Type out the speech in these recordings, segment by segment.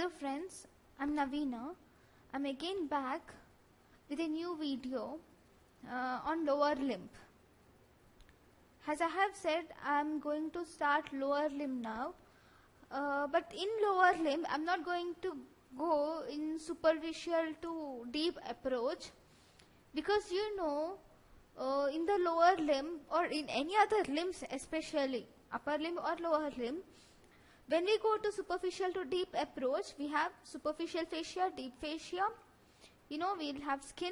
Hello friends, I'm Navina. I'm again back with a new video on lower limb. As I have said, I'm going to start lower limb now. But in lower limb, I'm not going to go in superficial to deep approach, because in the lower limb or in any other limbs, especially upper limb or lower limb, when we go to superficial to deep approach, we have superficial fascia, deep fascia. We'll have skin,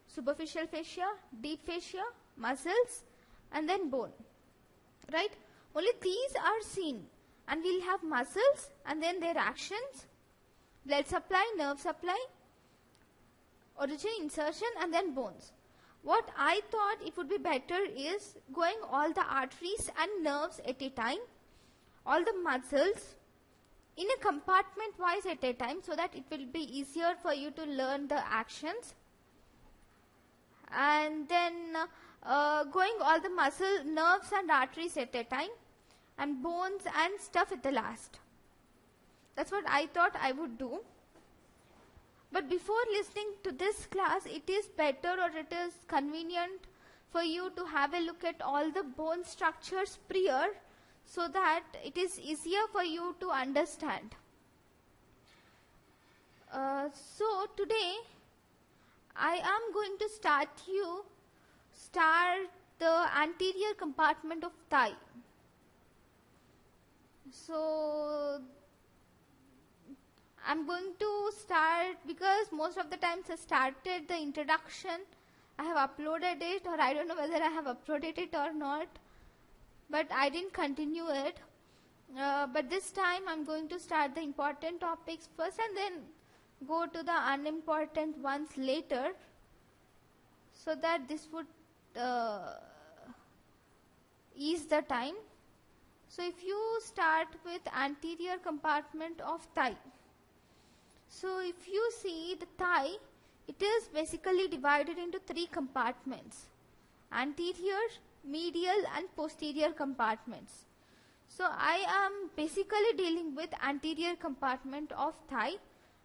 superficial fascia, deep fascia, muscles, and then bone. Right? Only these are seen. And we'll have muscles and then their actions, blood supply, nerve supply, origin, insertion, and then bones. What I thought it would be better is going all the arteries and nerves at a time, all the muscles in a compartment wise at a time, so that it will be easier for you to learn the actions, and then going all the muscle, nerves and arteries at a time, and bones and stuff at the last. That's what I thought I would do. But before listening to this class, it is better or it is convenient for you to have a look at all the bone structures prior, so that it is easier for you to understand. So today I am going to start the anterior compartment of thigh. So I'm going to start, because most of the times I started the introduction, I have uploaded it, or I don't know whether I have uploaded it or not, but I didn't continue it. But this time I'm going to start the important topics first and then go to the unimportant ones later, so that this would ease the time. So if you start with anterior compartment of thigh. So if you see the thigh, it is basically divided into three compartments: anterior, medial and posterior compartments. So I am basically dealing with anterior compartment of thigh,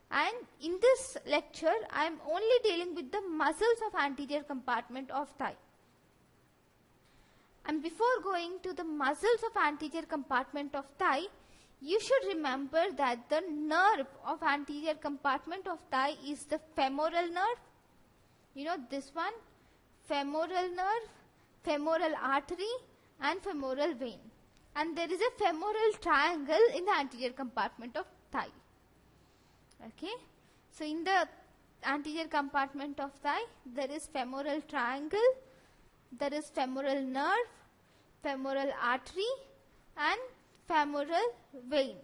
and in this lecture I am only dealing with the muscles of anterior compartment of thigh. And before going to the muscles of anterior compartment of thigh, you should remember that the nerve of anterior compartment of thigh is the femoral nerve. This one, femoral nerve, femoral artery and femoral vein. And there is a femoral triangle in the anterior compartment of thigh. Okay. So in the anterior compartment of thigh, there is femoral triangle, there is femoral nerve, femoral artery and femoral vein.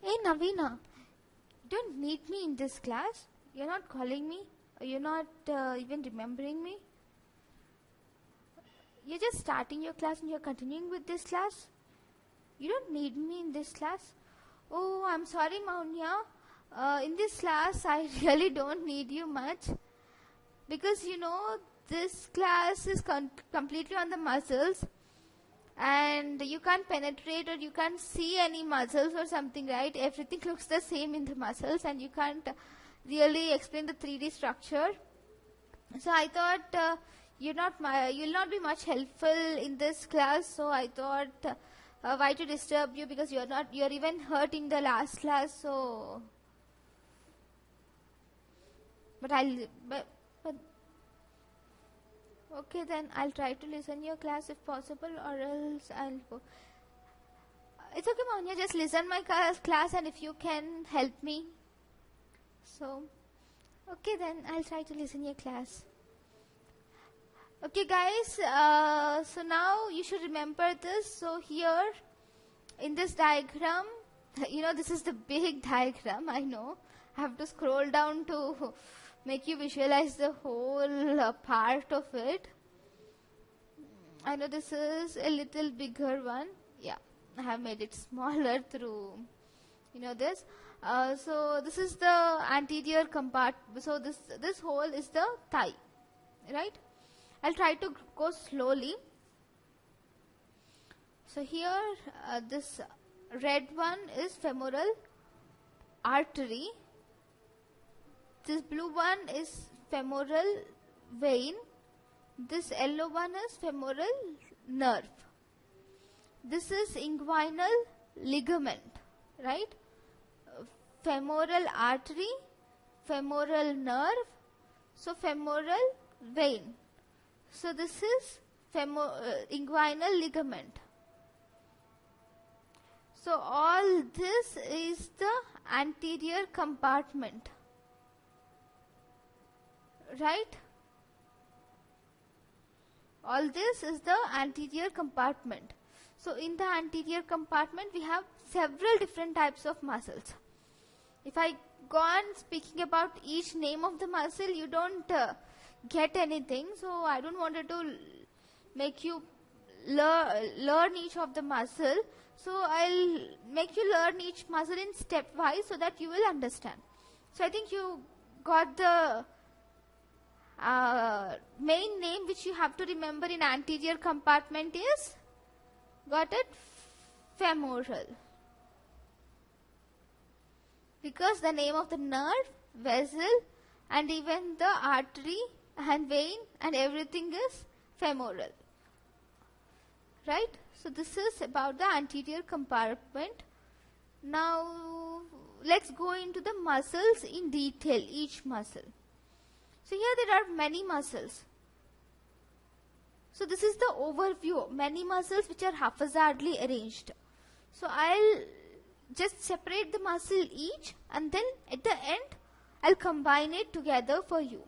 Hey Navina, you don't need me in this class? You're not calling me? You're not even remembering me? You're just starting your class and you're continuing with this class? You don't need me in this class? Oh, I'm sorry Maunya. In this class I really don't need you much, because this class is completely on the muscles, and you can't penetrate or you can't see any muscles or something, right? Everything looks the same in the muscles and you can't really explain the 3D structure. So I thought you'll not be much helpful in this class, so I thought why to disturb you, because you're even hurt in the last class. So but okay, then I'll try to listen your class if possible, or else I'll go. It's okay Maunya, just listen my class and if you can help me. So okay, then I'll try to listen your class. Okay guys, so now you should remember this. So here in this diagram, this is the big diagram, I know. I have to scroll down to make you visualize the whole part of it. I know this is a little bigger one. Yeah, I have made it smaller through this. So this is the anterior compartment. So this hole is the thigh, right? I'll try to go slowly. So here this red one is femoral artery, this blue one is femoral vein, this yellow one is femoral nerve. This is inguinal ligament, right? Femoral artery, femoral nerve, so femoral vein. So this is inguinal ligament. So all this is the anterior compartment, right? All this is the anterior compartment. So in the anterior compartment we have several different types of muscles. If I go on speaking about each name of the muscle, you don't get anything. So I don't want to make you learn each of the muscle. So I'll make you learn each muscle in stepwise so that you will understand. So I think you got the main name which you have to remember in anterior compartment is, got it? Femoral. Because the name of the nerve, vessel and even the artery and vein and everything is femoral, right? So this is about the anterior compartment. Now let's go into the muscles in detail, each muscle. So here there are many muscles. So this is the overview, many muscles which are haphazardly arranged. So I'll just separate the muscle each and then at the end I'll combine it together for you.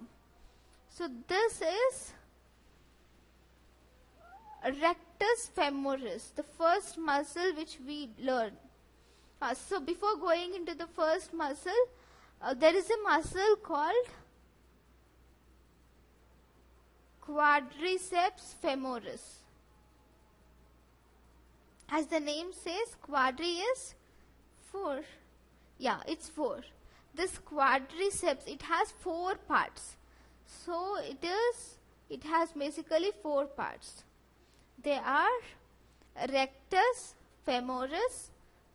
So this is Rectus Femoris, the first muscle which we learn. So before going into the first muscle, there is a muscle called Quadriceps Femoris. As the name says, quadri is 4. Yeah, it's 4. This quadriceps, it has 4 parts. So it has basically 4 parts. They are Rectus Femoris,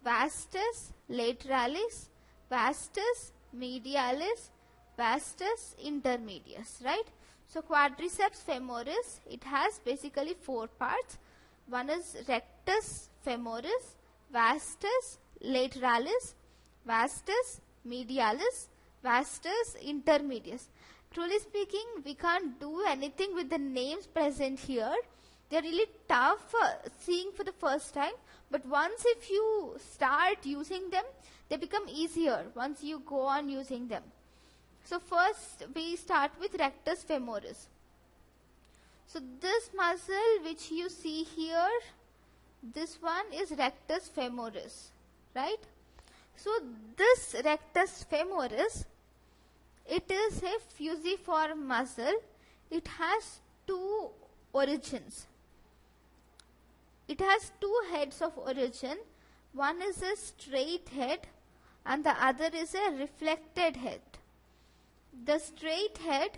Vastus Lateralis, Vastus Medialis, Vastus Intermedius, right? So Quadriceps Femoris, it has basically 4 parts. One is Rectus Femoris, Vastus Lateralis, Vastus Medialis, Vastus Intermedius. Truly speaking, we can't do anything with the names present here. They're really tough seeing for the first time, but once if you start using them, they become easier once you go on using them. So first we start with Rectus Femoris. So this muscle which you see here, this one is Rectus Femoris, right? So this Rectus Femoris, it is a fusiform muscle. It has 2 origins. It has 2 heads of origin. One is a straight head and the other is a reflected head. The straight head,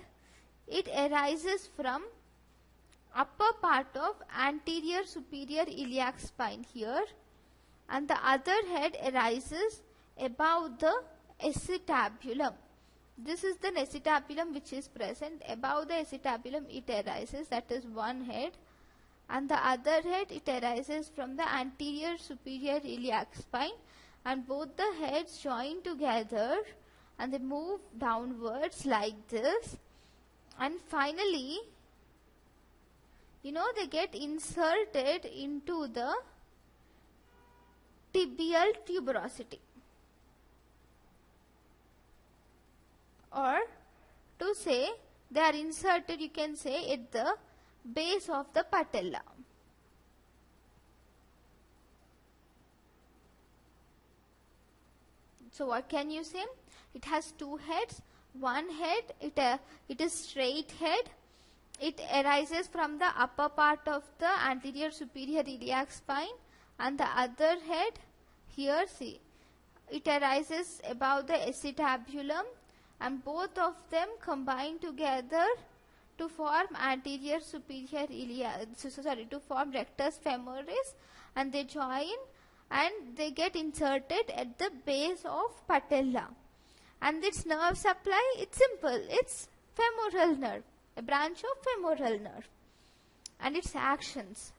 it arises from upper part of anterior superior iliac spine here, and the other head arises above the acetabulum. This is the acetabulum which is present. Above the acetabulum it arises, that is one head, and the other head, it arises from the anterior superior iliac spine, and both the heads join together and they move downwards like this, and finally, they get inserted into the tibial tuberosity, or to say they are inserted, you can say, at the base of the patella. So what can you say? It has 2 heads. One head, it is straight head. It arises from the upper part of the anterior superior iliac spine, and the other head here, see, it arises above the acetabulum, and both of them combine together to form anterior superior iliac, to form Rectus Femoris, and they join and they get inserted at the base of patella. And its nerve supply, it's simple, it's femoral nerve, a branch of femoral nerve. And its actions,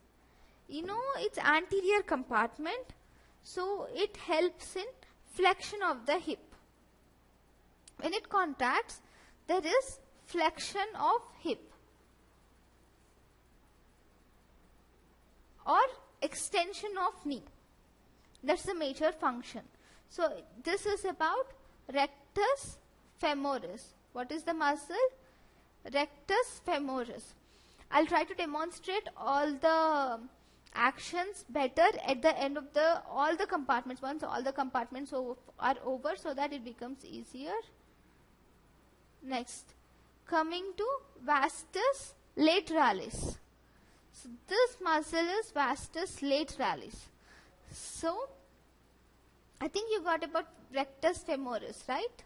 it's anterior compartment, so it helps in flexion of the hip. When it contracts, there is flexion of hip or extension of knee. That's the major function. So this is about rectus femoris. What is the muscle? Rectus femoris. I'll try to demonstrate all the actions better at the end of all the compartments, once all the compartments are over, so that it becomes easier. Next, coming to vastus lateralis. So this muscle is vastus lateralis. So I think you got about rectus femoris, right?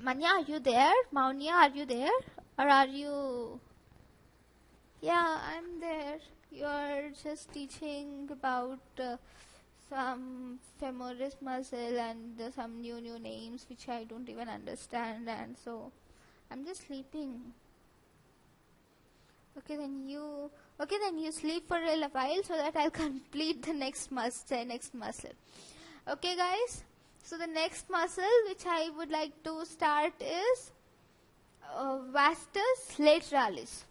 Manya, are you there? Maunya, are you there? Or are you? Yeah, I'm there. You're just teaching about some femoris muscle and some new names which I don't even understand, and so I'm just sleeping. Okay, then you sleep for a while so that I'll complete the next muscle. Okay, guys. So the next muscle which I would like to start is vastus lateralis.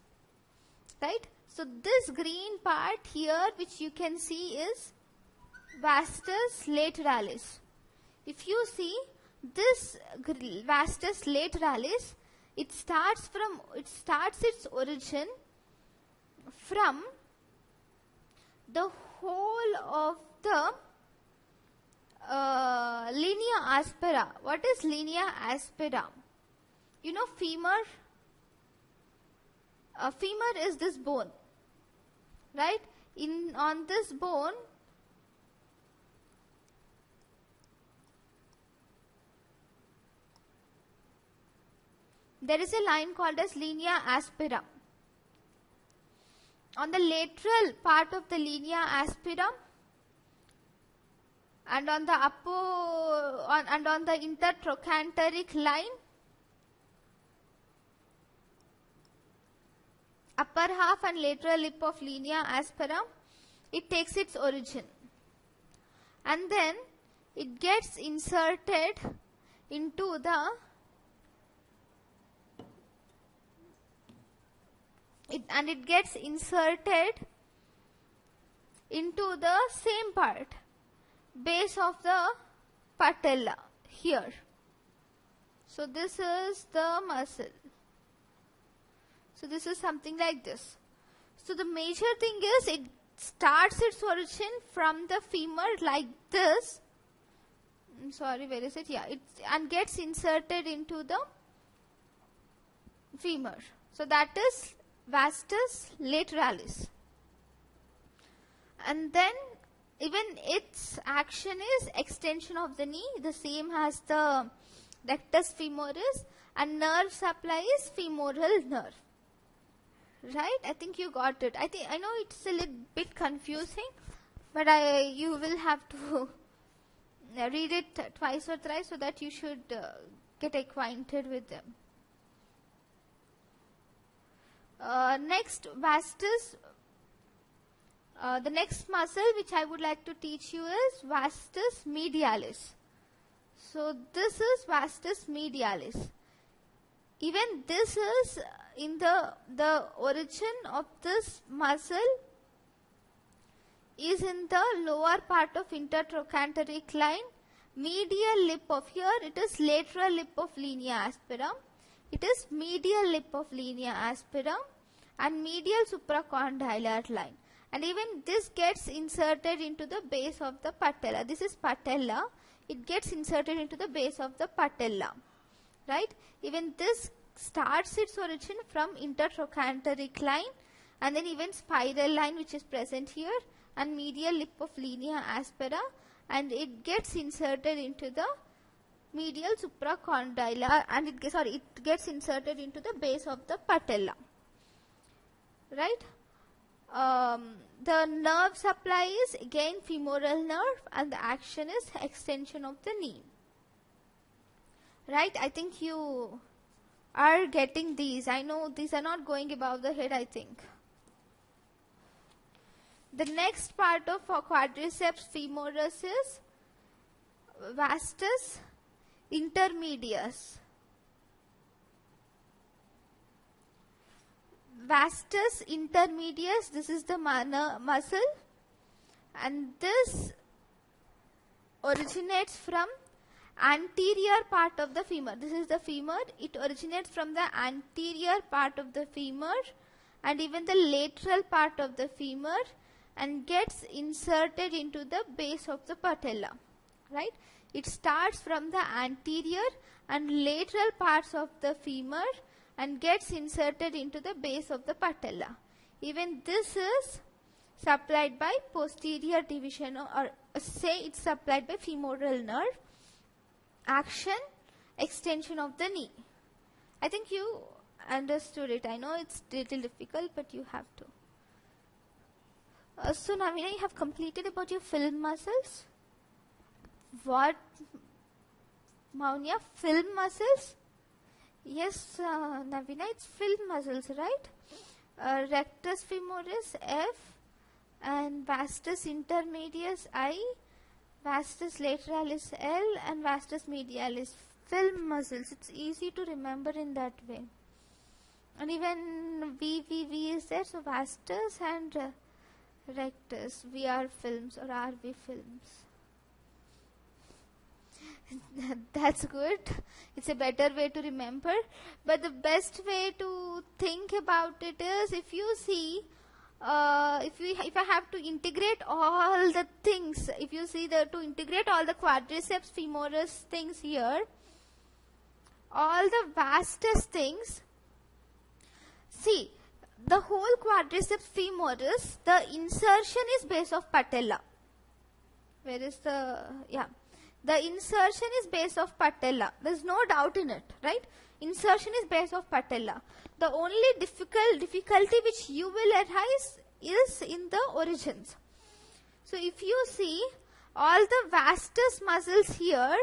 Right? So this green part here which you can see is vastus lateralis. If you see this vastus lateralis, it starts its origin from the whole of the linea aspera. What is linea aspera? Femur. Femur is this bone, right? On this bone, there is a line called as linea aspera. On the lateral part of the linea aspera and on the on the intertrochanteric line, upper half and lateral lip of linea aspera, it takes its origin, and then it gets inserted into the same part, base of the patella here. So this is the muscle. So this is something like this. So the major thing is it starts its origin from the femur like this. Sorry, where is it? Yeah, and gets inserted into the femur. So that is vastus lateralis. And then even its action is extension of the knee, the same as the rectus femoris, and nerve supply is femoral nerve. Right? I think you got it. I know it's a little bit confusing, but you will have to read it twice or thrice so that you should get acquainted with them. Next, vastus. The next muscle which I would like to teach you is vastus medialis. So this is vastus medialis. Even this is in the origin of this muscle is in the lower part of intertrochanteric line, medial lip of here. It is lateral lip of linea aspera. It is medial lip of linea aspera and medial supracondylar line. And even this gets inserted into the base of the patella. This is patella. It gets inserted into the base of the patella. Right? Even this starts its origin from intertrochanteric line, and then even spiral line which is present here, and medial lip of linea aspera, and it gets inserted into the medial supracondylar, and it gets inserted into the base of the patella. Right? The nerve supply is again femoral nerve, and the action is extension of the knee. Right? I think you are getting these. I know these are not going above the head, I think. The next part of Quadriceps Femoris is Vastus Intermedius. Vastus Intermedius, this is the muscle, and this originates from anterior part of the femur. This is the femur. It originates from the anterior part of the femur and even the lateral part of the femur and gets inserted into the base of the patella. Right? It starts from the anterior and lateral parts of the femur and gets inserted into the base of the patella. Even this is supplied by posterior division, or say it's supplied by femoral nerve. Action, extension of the knee. I think you understood it. I know it's a little difficult, but you have to. So Navina, you have completed about your film muscles. What, Maunya? Film muscles? Yes, Navina, it's film muscles, right? Rectus Femoris, F, and Vastus Intermedius, I, Vastus Lateralis, L, and Vastus Medialis, film muscles. It's easy to remember in that way. And even V is there, so Vastus and Rectus, V are films or RV films. That's good. It's a better way to remember. But the best way to think about it is, if you see, if I have to integrate all the things, if you see to integrate all the quadriceps femoris things here, all the vastus things, see, the whole quadriceps femoris, the insertion is base of patella. Where is the, yeah. The insertion is base of patella. There is no doubt in it, right? Insertion is base of patella. The only difficulty which you will arise is in the origins. So if you see all the vastus muscles here,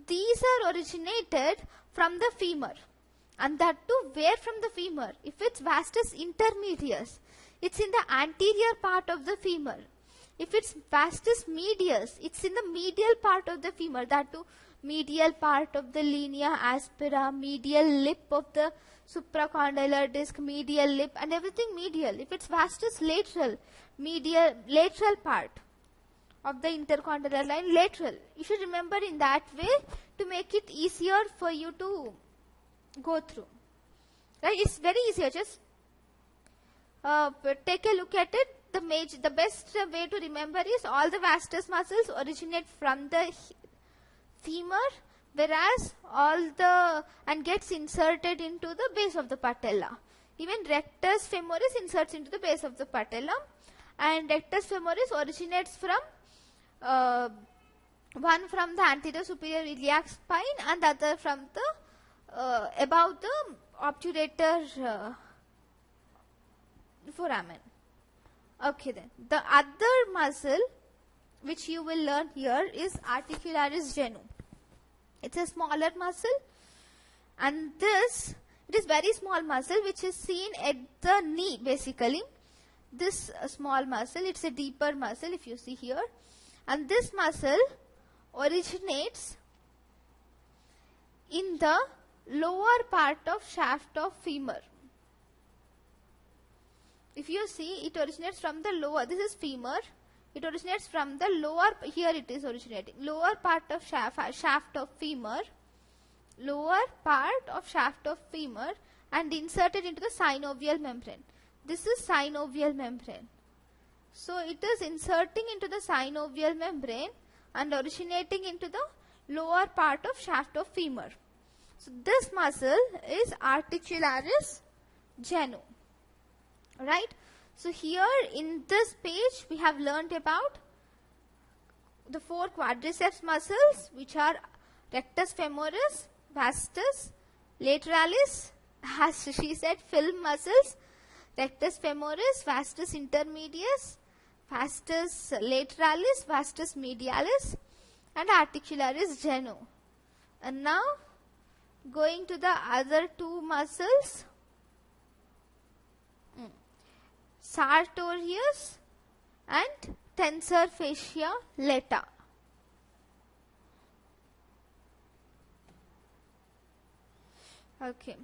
these are originated from the femur. And that too, where from the femur? If it's vastus intermedius, it's in the anterior part of the femur. If it's vastus medius, it's in the medial part of the femur, that too medial part of the linea aspera, medial lip of the supracondylar disc, medial lip, and everything medial. If it's vastus lateral, medial lateral part of the intercondylar line, lateral. You should remember in that way to make it easier for you to go through. Right? It's very easier. Just take a look at it. The best way to remember is all the vastus muscles originate from the femur, whereas and gets inserted into the base of the patella. Even rectus femoris inserts into the base of the patella, and rectus femoris originates from one from the anterior superior iliac spine and the other from the above the obturator foramen. Okay then. The other muscle which you will learn here is articularis genu. It's a smaller muscle, and it is very small muscle which is seen at the knee basically. This small muscle, it's a deeper muscle if you see here, and this muscle originates in the lower part of shaft of femur. If you see, it originates from the lower, this is femur, it originates from the lower, here it is originating, lower part of shaft of femur, lower part of shaft of femur, and inserted into the synovial membrane. This is synovial membrane. So it is inserting into the synovial membrane and originating into the lower part of shaft of femur. So this muscle is articularis genu. Right? So here in this page we have learnt about the 4 quadriceps muscles, which are rectus femoris, vastus, lateralis, as she said, film muscles, Rectus Femoris, Vastus Intermedius, Vastus Lateralis, Vastus Medialis, and Articularis Genu. And now going to the other two muscles, Sartorius and Tensor Fascia Lata. Okay,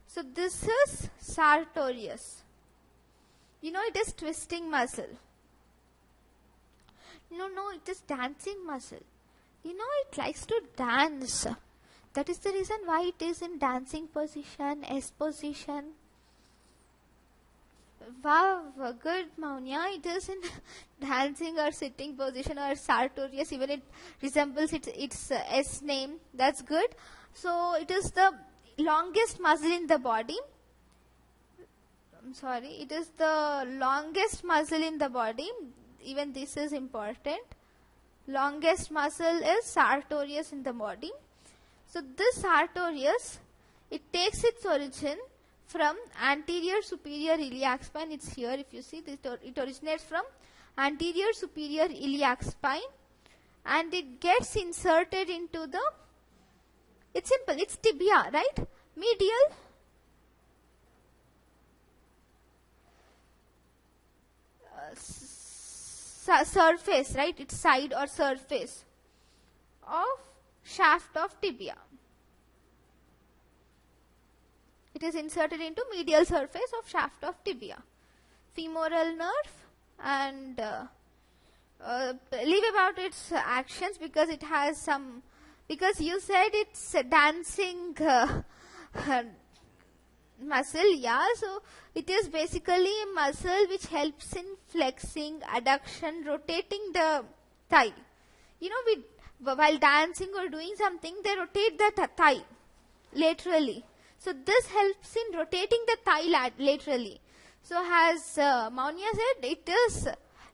so this is Sartorius. You know, it is twisting muscle. No, it is dancing muscle. You know, it likes to dance. That is the reason why it is in dancing position, S position. Wow, good, Maunya. It is in dancing or sitting position or Sartorius. Even it resembles its S name. That's good. So it is the longest muscle in the body. I'm sorry, it is the longest muscle in the body. Even this is important. Longest muscle is Sartorius in the body. So this Sartorius, it takes its origin from anterior superior iliac spine. It's here, if you see, it originates from anterior superior iliac spine, and it gets inserted into the, it's simple, it's tibia, right? Medial surface, right? It's side or surface of shaft of tibia. It is inserted into medial surface of shaft of tibia. Femoral nerve, and leave about its actions because it has some, because you said it's a dancing muscle, yeah, so it is basically a muscle which helps in flexing, adduction, rotating the thigh. You know, while dancing or doing something, they rotate the thigh laterally. So this helps in rotating the thigh laterally. So as Maunya said, it is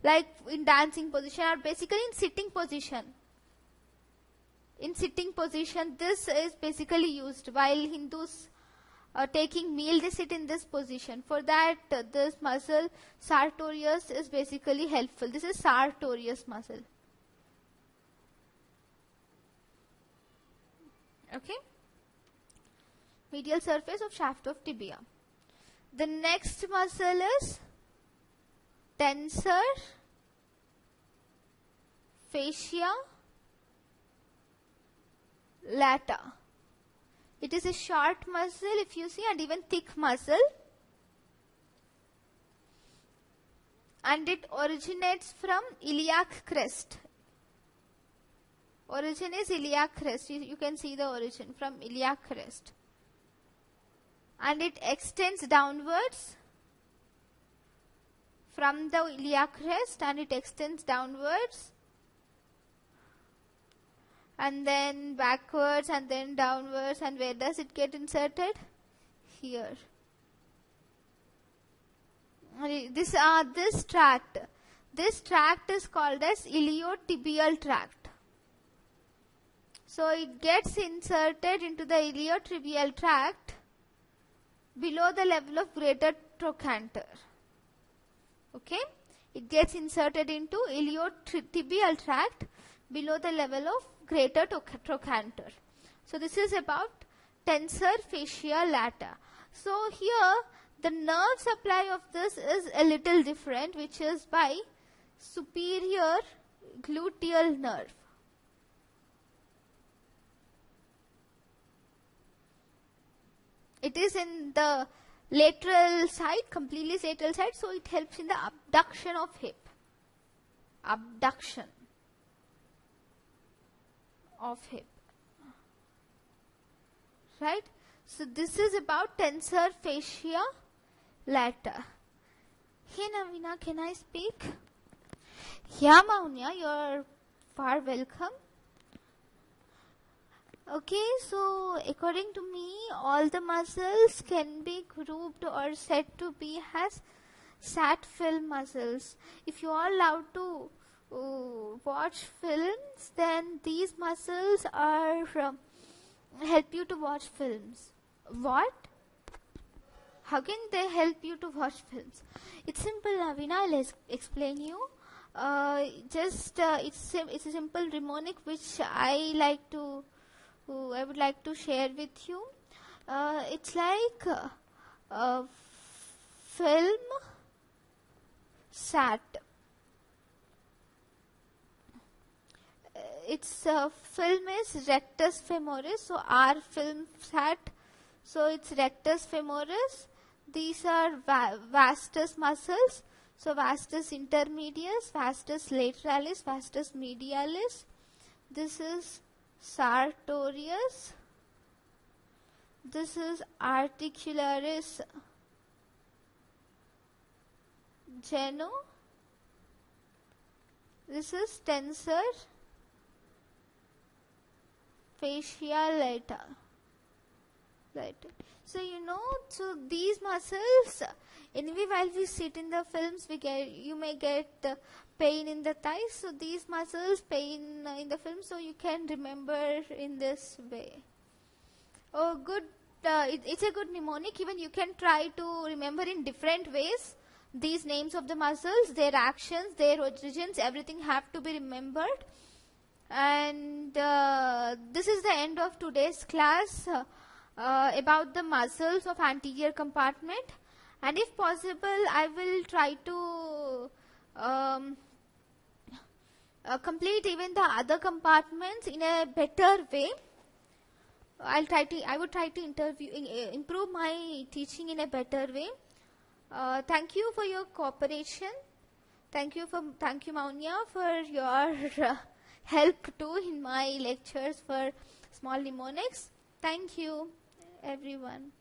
like in dancing position or basically in sitting position. In sitting position, this is basically used. While Hindus taking meal, they sit in this position. For that, this muscle Sartorius is basically helpful. This is Sartorius muscle. Okay. Medial surface of shaft of tibia. The next muscle is Tensor Fascia Lata. It is a short muscle, if you see, and even thick muscle, and it originates from iliac crest. Origin is iliac crest. You can see the origin from iliac crest, and it extends downwards from the iliac crest, and it extends downwards and then backwards and then downwards. And where does it get inserted? Here. This tract is called as iliotibial tract. So it gets inserted into the iliotibial tract below the level of greater trochanter. Okay, it gets inserted into iliotibial tract below the level of greater trochanter. So this is about tensor fascia lata. So here the nerve supply of this is a little different, which is by superior gluteal nerve. It is in the lateral side, completely lateral side, so it helps in the abduction of hip. Abduction of hip. Right? So this is about tensor fascia lata. Hey Navina, can I speak? Yeah, Maunya, you're far welcome. Okay, so according to me, all the muscles can be grouped or said to be as sat film muscles. If you are allowed to watch films, then these muscles are help you to watch films. What? how can they help you to watch films? It's simple, Navina. I'll explain you. It's a simple mnemonic which I would like to share with you. It's like film sat. Its film is Rectus Femoris, so our film sat, so it's Rectus Femoris. These are Vastus muscles, so Vastus Intermedius, Vastus Lateralis, Vastus Medialis. This is Sartorius. This is Articularis Geno. This is Tensor. Fascia Lata. So so these muscles, anyway, while we sit in the films, you may get pain in the thighs. So these muscles pain in the film, so you can remember in this way. Oh, good. It's a good mnemonic. Even you can try to remember in different ways. These names of the muscles, their actions, their origins, everything have to be remembered. And this is the end of today's class about the muscles of anterior compartment. And if possible, I will try to complete even the other compartments in a better way. I would try to improve my teaching in a better way. Thank you for your cooperation. Thank you, Maunya, for your help too in my lectures for small mnemonics. Thank you, everyone.